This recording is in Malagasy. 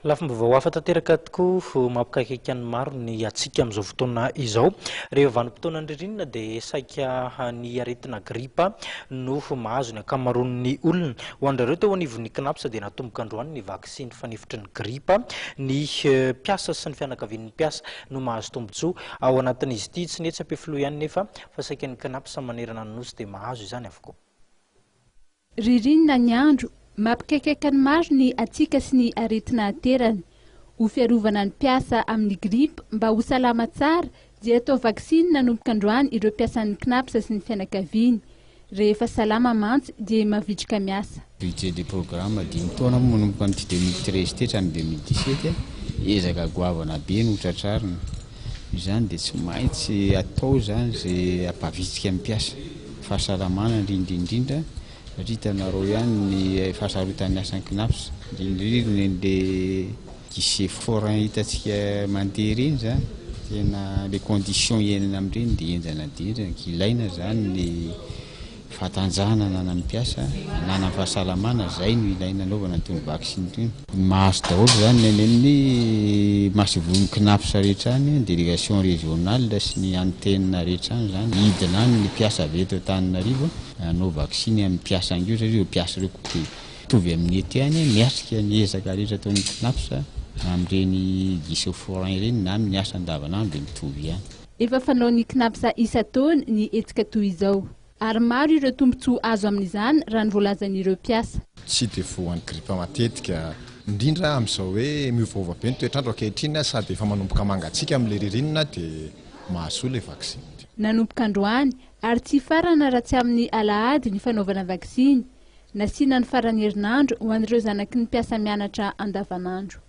Lafomba vahoafa tanteraka tokoa mampikaikaiky ny maro ny atsika amin'izao fotoana izao. Rehefa vanim-potoana ny ririnina dia saika ny aretina gripa no mahazo ny ankamaroan'ny olona. Ho an'ireo teo anivon'ny KNAPS dia natomboka androany ny vaksiny fanefitry ny gripa. Ny mpiasa sy ny fianakavian'ny mpiasa no mahazo tombotsoa ao anatin'izy ity. Tsy netsy ampifiloha ihany nefa fa saika ny KNAPS manerana ny nosy dia mahazo izany avokoa. Ririnina ny andro mampikaikaika ny maro ny atsika sy ny aretina aterany. Ho fiarovana ny mpiasa amin'ny gripa mba ho salama tsara dia atao vaksiny nanomboka androany ireo mpiasan'ny KNAPS sy ny fianakaviany. Rehefa salama mantsy dia mavitrika miasa. Budget du programme 10 taona manomboka ny 2013 tetra ny 2017 ezaka goavana be no tratrarina. Izany dia tsy maintsy atao zany zay ampavitrika ny mpiasa. Fahasalamana indrindra satria hitanareo ihany ny fahasarotan'ny asan'ny KNAPS indrindra le guichet forain hitantsika mandeha reny zany tena les conditions iainana amin'ireny dia enjana dindra ilaina zany ny fahatanjahanana ny mpiasa hanana fahasalamana zay no ilaina anaovana itony vaksiny itony. Mahazo daholo zany ny masivon'ny KNAPS rehetra any délégation régionale sy ny antenne rehetra any zany hidina any ny mpiasa avy eto Antananarivo hanao vaksiny amin'ny mpiasa angio satria ireo mpiasa ireo koa mitovy amin'ny ety any miatrika ny ezaka rehetra ataon'ny KNAPS amin'ireny guichet forain ireny na amin'ny asa andavanandro dia mitovy ihany. Efa fanao ny KNAPS isa-taona ny hetsika toy izao. Ary maro ireo tombotsoa azo amin'izany raha ny voalazan'ireo mpiasa. Tsy dia voan'ny gripa matetika indrindra amin'izao hoe miovaova be ny toetrandro ankehitriny sady efa manomboka mangatsiaka amin'ilay ririnina dia mahasoa ilay vaksiny. Nanomboka androany ary tsy farana raha tsy amin'ny alahady ny fanaovana vaksiny. Nasiana ny farany herinandro ho an'ireo zanaky ny mpiasa mianatra andavanandro.